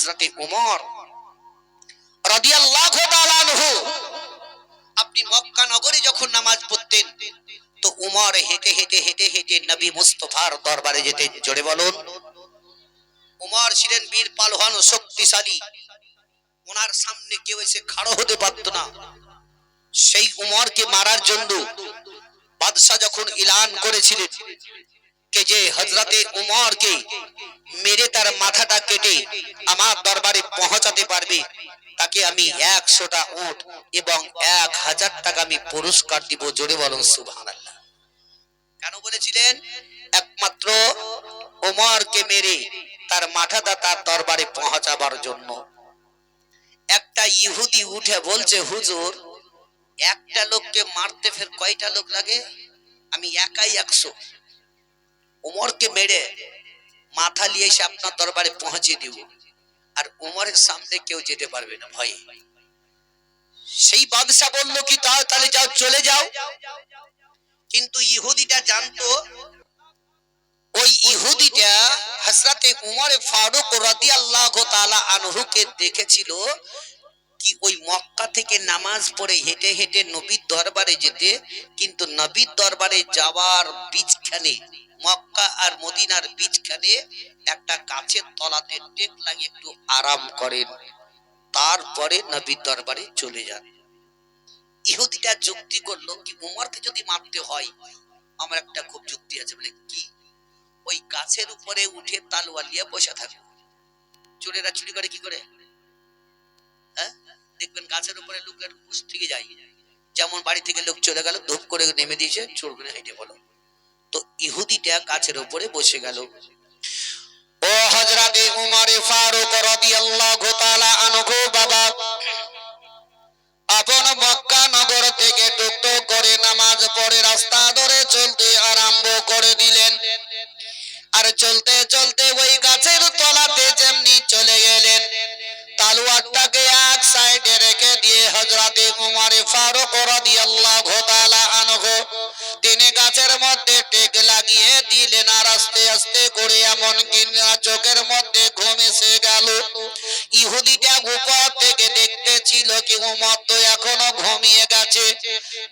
হযরতে ওমর রাদিয়াল্লাহু তাআলা আনহু আপনি মক্কা নগরে যখন নামাজ পড়তেন তো ওমর হেঁটে হেঁটে হেঁটে হেঁটে নবী মুস্তাফার দরবারে যেতেন। জোরে বলুন। ওমর ছিলেন বীর পালোয়ান ও শক্তিশালী, ওনার সামনে কেউ এসে খাড়া হতে পারত না। সেই ওমরকে মারার জন্য বাদশা যখন এলান করেছিলেন কে যে হযরতে ওমরকে মেরে তার মাথাটা কেটে আমার দরবারে পৌঁছাতে পারবে তাকে আমি 100টা উট এবং 1000 টাকা আমি পুরস্কার দিব। জোরে বলুন সুবহানাল্লাহ। কেন বলেছিলেন? একমাত্র ওমরকে মেরে তার মাথাটা তার দরবারে পৌঁছাবার জন্য। একটা ইহুদি উঠে বলছে, হুজুর একটা লোককে মারতে ফের কয়টা লোক লাগে? আমি একাই 100। ওমরকে মেরে মাথা নিয়ে এসে আপনার দরবারে পৌঁছে দিব, আর ওমরের সামনে কেউ যেতে পারবে না ভয়ে। সেই বাদশা বলল কি তাহলে যাও, চলে যাও। কিন্তু ইহুদিটা জানতো, ওই ইহুদিটা হযরতে উমর ফারুক রাদিয়াল্লাহু তাআলা আনহুকে দেখেছিল কি ওই মক্কা থেকে নামাজ পড়ে হেঁটে হেঁটে নবীর দরবারে যেতে, কিন্তু নবীর দরবারে যাওয়ার বীজখানে, মক্কা আর মদিনার বীজখানে একটা গাছের তলাতে টেক লাগিয়ে একটু আরাম করেন, তারপরে নবীর দরবারে চলে যান। ইহুদিটা যুক্তি করলো কি উমরকে যদি মারতে হয় আমার একটা খুব যুক্তি আছে। বলে কি? ওই গাছের উপরে উঠে তালওয়ার নিয়ে বসে থাকো। চোরেরা চুরি করে কি করে? হ্যাঁ, দেখবেন গাছের উপরে লোকের হুঁশ থেকে যায়, যেমন বাড়ি থেকে লোক চলে গেল ধূপ করে নেমে দিয়েছে, চোরগুলো হেঁটে বলো। তো ইহুদিটা গাছের উপরে বসে গেল। ও হযরতে উমর ফারুক রাদিয়াল্লাহু তাআলা আনহু বাবা আপন মক্কা নগর থেকে টুকটুক করে নামাজ পড়ে রাস্তা ধরে চলতে আরম্ভ করে দিলেন। আর চলতে চলতে ওই গাছের তলাতে যেমনি চলে গেলেন, তালওয়ারটাকে এক সাইডে রেখে দিয়ে হযরতে উমর ফারুক রাদিয়াল্লাহু তাআলা আনহু তিনি গাছের মধ্যে টেক লাগিয়ে দিলেন। আর আস্তে আস্তে করে এমন কিনা চোখের মধ্যে ঘুম এসে গেল। ইহুদিটা উপর থেকে দেখতেছিল কি উমর তো এখনো ঘুমিয়ে গেছে,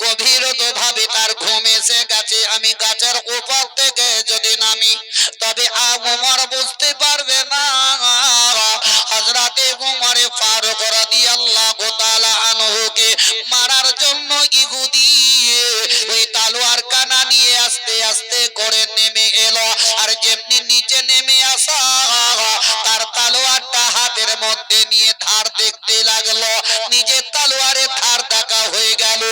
গভীরত ভাবে তার ঘুম এসে গেছে। আমি গাছের উপর থেকে যদি নামি তবে উমর বুঝতে পারবে না। হযরতে উমর ফারুক রাদিয়াল্লাহু তাআলা আনহুকে মারার জন্য ইহুদি ওই তালোয়ার কানা নিয়ে আস্তে আস্তে করে নেমে এলো। আর যেমনি নিচে নেমে আসা তার তালোয়ারটা হাতের মধ্যে নিয়ে ধার দেখতে লাগলো। নিজের তালোয়ারের ধার দেখা হয়ে গেল,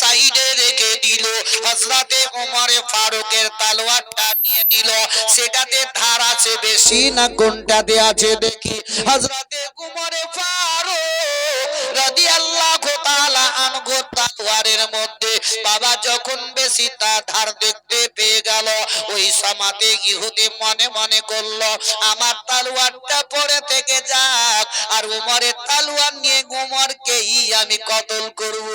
সাইডে রেখে দিল। হযরতে উমর ফারুকের তালোয়ারটা নিয়ে নিল, সেটাতে ধার আছে বেশি না কোনটাতে আছে দেখি। হযরতে উমর ফারুক রাদিয়াল্লাহু তাআলা আনহু তালোয়ারের মধ্যে বাবা যখন বেশি তা ধার দেখতে পেয়ে গেল, ওই সমাতে ইহুদি মনে মনে করলো আমার তালোয়ারটা পড়ে থেকে যাক, আর উমরের তালোয়ার নিয়ে উমরকেই আমি কতল করব।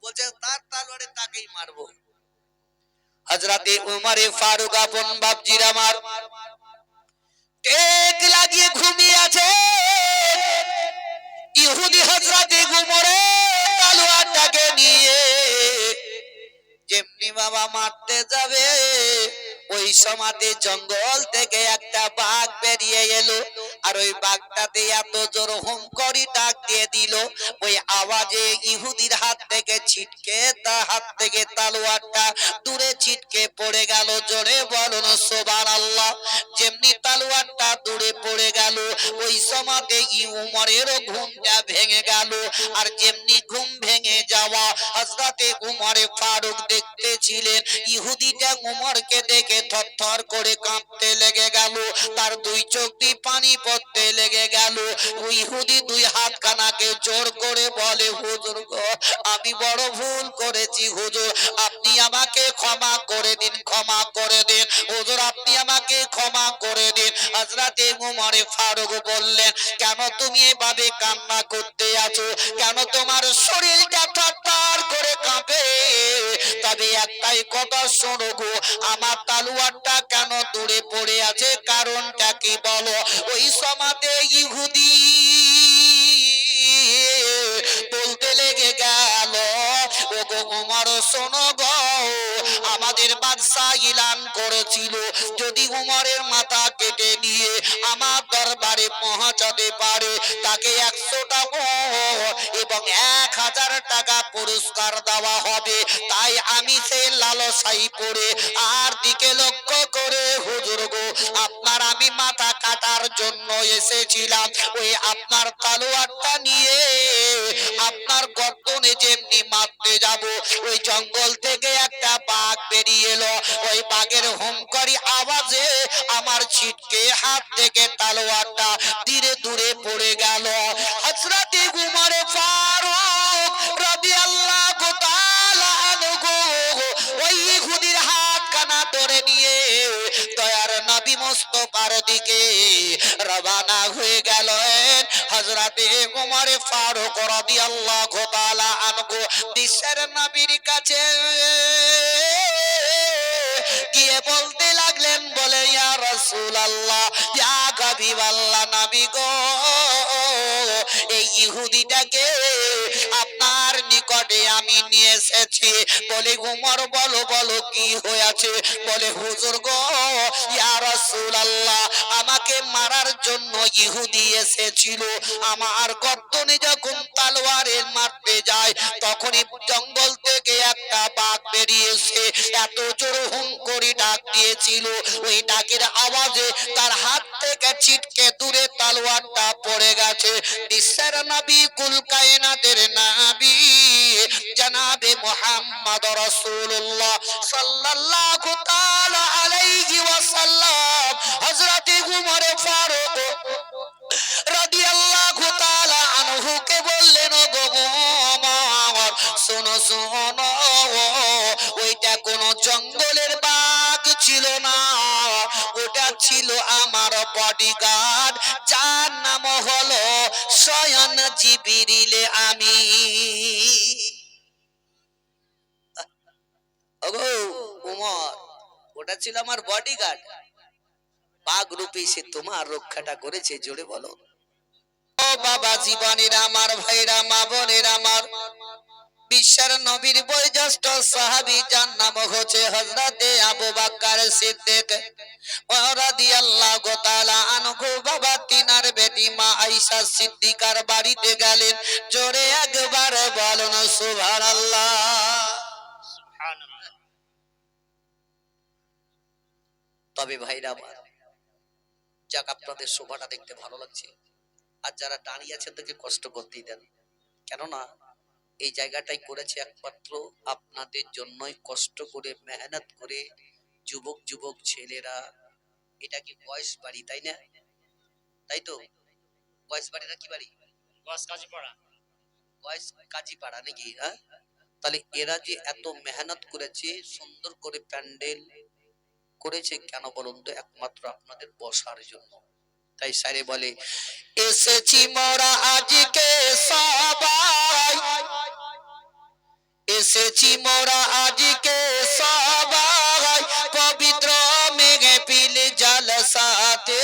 বলছে তার তালোয়ারে তাকেই মারবো। হযরতে উমর ফারুক আপন বাপজির আমার টেক লাগিয়ে ঘুমিয়ে আছে। ইহুদি হযরতে উমরের তালোয়ারটাকে নিয়ে যেমনি বাবা মারতে যাবে, ওই সমাতে জঙ্গল থেকে একটা বাঘ বেরিয়ে এলো। আর ওই বাঘটাতে এত জোর হুঙ্কারি ডাক দিয়ে দিল, ওই আওয়াজে ইহুদির হাত থেকে ছিটকে তার হাত থেকে তালোয়ারটা দূরে ছিটকে পড়ে গেল। জোরে বলুন সুবহানাল্লাহ। যেমনি তালোয়ারটা দূরে পড়ে গেল, ওই সমাতে উমরের ঘুমটা ভেঙে গেল। আর যেমনি ঘুম ভেঙে যাওয়া হযরতে উমর ফারুক দেখতেছিলেন ইহুদিটা উমরকে দেখে থরথর করে কাঁপতে লেগে গেল। তার দুই চোখ দিয়ে পানি করতে লেগে গেল। ওই ইহুদি দুই হাত কানাকে জোর করে বলে, হুজুর গো, আমি বড় ভুল করেছি হুজুর, আপনি আমাকে ক্ষমা করে দিন, ক্ষমা করে দিন হুজুর, আপনি আমাকে ক্ষমা করে দিন। হযরতে উমর ফারুক বললেন, কেন তুমি এভাবে কান্না করতে আছো, কেন তোমার শরীরটা থরথর করে কাঁপে? তবে একটাই কথা শোনো গো, আমার তালুয়ারটা কেন দূরে পড়ে আছে, কারণটা কি বলো? ওই সমাতে ইহুদি বলতে লেগে গেল, ওগো উমর শোনো গো, আমাদের বাদশা ইলান করেছিল যদি উমরের মাথা কেটে নিয়ে আমার দরবারে পৌঁছাতে পারে তাকে 100টা উট এবং 1000 টাকা পুরস্কার দেওয়া হবে। তাই আমি সেই লালসাই পড়ে আর দিকে লক্ষ্য করে, হুজুর গো, আপনার আমি মাথা কাটার জন্য এসেছিলাম, ওই আপনার তলোয়ারটা নিয়ে আপনার গর্দনে যেমনি মারতে যাব, ওই জঙ্গল থেকে একটা বাঘ বেরিয়ে এলো, ওই বাঘের হুঙ্কারি আওয়াজে আমার ছিটকে হাত থেকে তলোয়ারটা ধীরে দূরে পড়ে গেল। হযরতে উমর ফারুক রাদিয়াল্লাহু তাআলা আনহু ওই ইহুদির হাত কানা ধরে নিয়ে দয়ার নবী মুস্তাফার দিকে রওনা হয়ে গেলেন। হযরতে উমর ফারুক রাদিয়াল্লাহু তাআলা আনহু বিশ্বের নবীর কাছে গিয়ে বলতে লাগলেন, বলে, ইয়া রাসূলুল্লাহ, ইয়া হাবিবাল্লাহ, নবী গো, এই ইহুদিটাকে আপনার নিকটে আমি নিয়ে এসেছি। বলে, উমর বলো বলো কি হয়েছে? বলে, হুজুর গো, ইয়া রাসূলুল্লাহ, আমাকে মারার জন্য ইহুদি এসেছিল, আমার গর্দনে যখন তলোয়ারে মারতে যায় তখনই জঙ্গল থেকে একটা বাঘ বেরিয়েছে, এত জোর হুঙ্কারি ডাক দিয়েছিল, ওই ডাকের আওয়াজে তার হাত থেকে ছিটকে দূরে তলোয়ারটা পড়ে গেছে। বিশ্বের নবী, কুল কায়নাতের নবী জনাবে মুহাম্মদ রাসূলুল্লাহ সাল্লাল্লাহু তাআলা আলাইহি ওয়াসাল্লাম হযরতে উমর ফারুক রাদিয়াল্লাহু তাআলা আনহুকে বললেন, ও গো উমর, শোনো শোনো, ওইটা কোনো জঙ্গলের বাঘ ছিল না, ওটা ছিল আমার বডিগার্ড, যার নাম হলো স্বয়ং জিবরিল আমিন। ওগো উমর, ওটা ছিল আমার বডিগার্ড, বাঘ রূপে সে তোমার রক্ষাটা করেছে, জোরে বলো। ও বাবা জীবনের আমার, ভাইরা, মা বোনের আমার, বিশ্বের নবীর বয়োজ্যেষ্ঠ সাহাবী যার নাম হচ্ছে হযরতে আবু বকর সিদ্দিক রাদিয়াল্লাহু তাআলা আনহু, বাবা তিনার বেটি মা আয়েশা সিদ্দিকার বাড়িতে গেলেন। জোরে একবার বলুন সুবহানাল্লাহ। তবে ভাইরা আমার, যাক, আপনাদের শোভাটা দেখতে ভালো লাগছে, আর যারা দাঁড়িয়ে আছেন তাদেরকে কষ্ট করতেই দেন, কেননা এই জায়গাটাই করেছে একমাত্র আপনাদের জন্যই, কষ্ট করে মেহনত করে যুবক যুবক ছেলেরা। এটা কি বয়স বাড়ি, তাই না? তাই তো, বয়স বাড়িটা কি বাড়ি? বয়স কাজীপাড়া নাকি? হ্যাঁ, তাহলে এরা যে এত মেহনত করেছে, সুন্দর করে প্যান্ডেল করেছে, কেন বলুন তো? একমাত্র আপনাদের বসার জন্য। তাই সারে বলে, এসেছি মোরা আজকে সবাই, এসেছি মোরা আজকে সবাই, পবিত্র মেহফিল জলসাতে,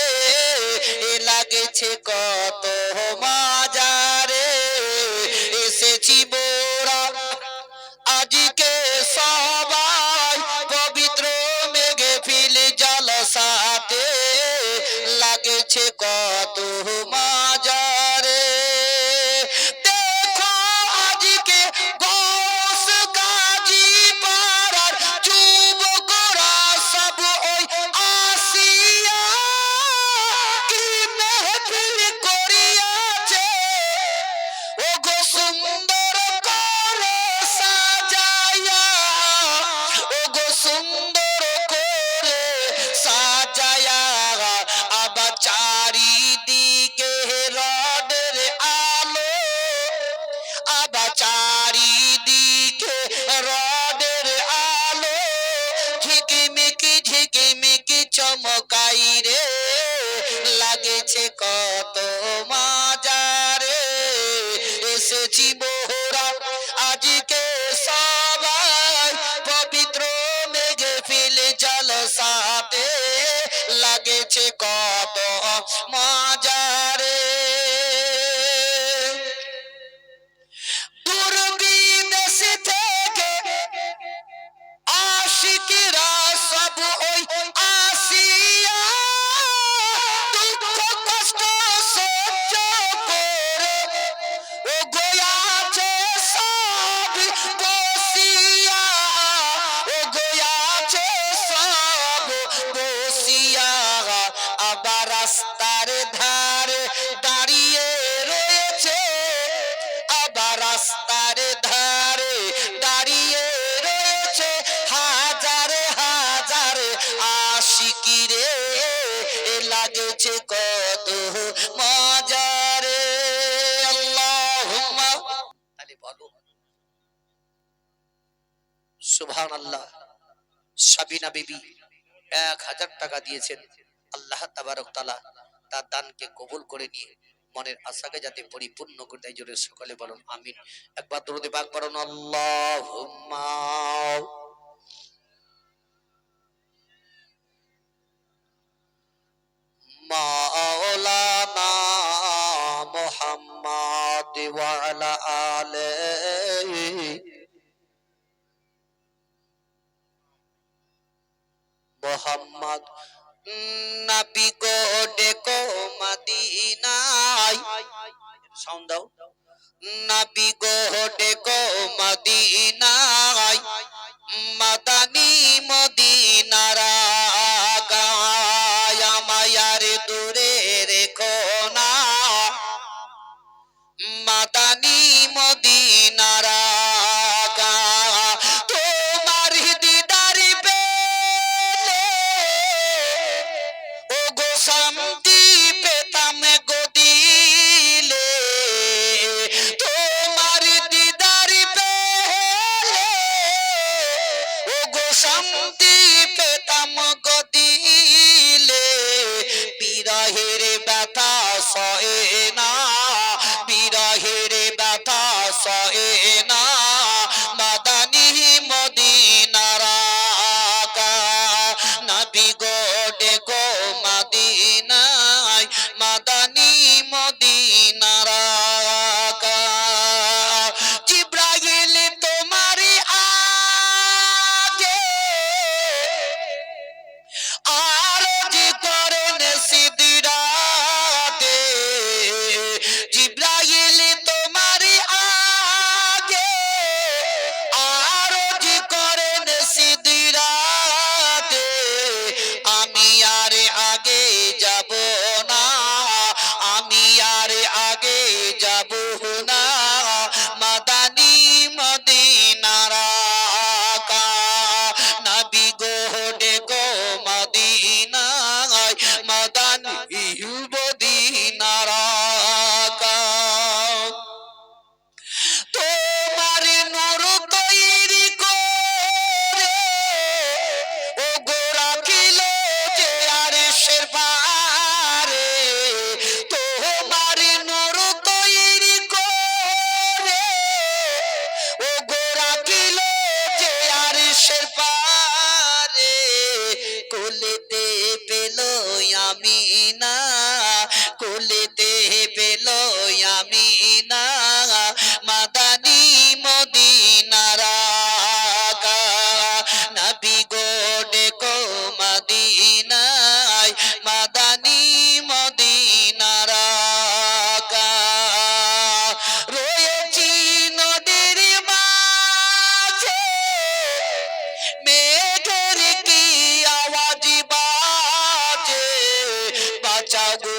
এ লাগছে কত মাজারে, এসেছি মোরা আজকে সবাই, পবিত্র মেহফিল জলসাতে, লাগছে কত মাজারে। দেখো আজকে বস গাজী পাড়ার যুবকরা সব ওই আসিয়া কি মেহফিল করিয়াছে, ও গো সুন্দর করে সাজায়া, ও গো সুন্দর করে সাজায়া, আবার চারিদিকে লাগেছে কত মাজারে এসেছি মোহরা আজকে সবাই পবিত্র মেঘে ফিলে জলসাতে লাগেছে কত মাজারে দূরবীন থেকে আশিকরা সব ওই আসিয়া দুঃখ কষ্ট সহ্য করে ও গোয়াছে সব বসিয়া ও গোয়াছে সব বসিয়া আবার রাস্তার ধারে দাঁড়িয়ে রয়েছে আবার রাস্তার ধারে দাঁড়িয়ে রয়েছে হাজারে হাজারে আশিকি রে লাগেছে কত মজারে আল্লাহুম্মা তাহলে বলো সুবহানাল্লাহ সাবিনা বিবি 1000 টাকা দিয়েছেন আল্লাহ তাবারক তাআলা তার দানকে কবুল করে নিয়ে মনের আশাকে যাতে পরিপূর্ণ করে দেয় জোরে সকলে বলুন আমিন একবার দরুদে পাক পড়ুন আল্লাহুম্মা মাওলানা মুহাম্মদ ওয়া আলা আলিহি মুহাম্মদ নবী গো ডেকো মদিনায় সাউন্ড দাও নবী গো ডেকো মদিনায় মাদানী মদিনার গায় মায়ার দূরে রেখো না মাদানী মদিনার গায় তোমার দিদার পেলে ও গো শান্তি পেতাম গো দিলে তোমার দিদার পেলে ও গো শান্তি পেতাম গো দিলে বিরহের ব্যথা সয়ে না বিরহের ব্যথা সয়ে না মাদানী মদিনার গায় নবী গো ডেকো মদিনায় মাদানী মদিনার গায় জিবরাইল তোমার আগে আরজ করেন সিদরাতে জিবরাইল তোমার আগে আরজ করেন সিদরাতে আমি আর আগে যাব না আমি আর আগে যাব না মাদানী মদিনার গায় নবী গো ডেকো মদিনায় মাদানী মদিনার গায় তোমার নূর তৈরি করে ও গো রাখিল যে আরশের পারে তোমার নূর তৈরি করে ও গো রাখিল যে আরশের পারে কোলেতে পেল আমিনা কোলেতে পেল আমিনা মাদানী মদিনার গায় নবী গো ডেকো মদিনায় মাদানী মদিনার গায় রয়েছি নদীর মাঝে মেঘের কি আওয়াজ বাজে বাঁচাও গো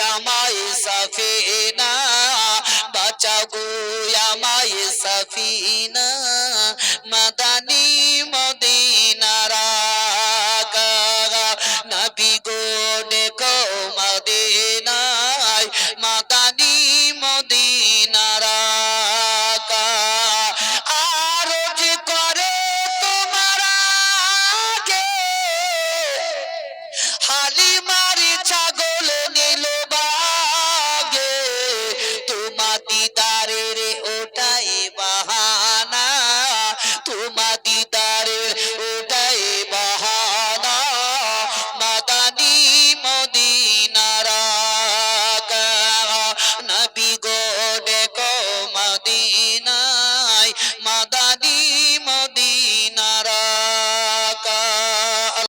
আমায়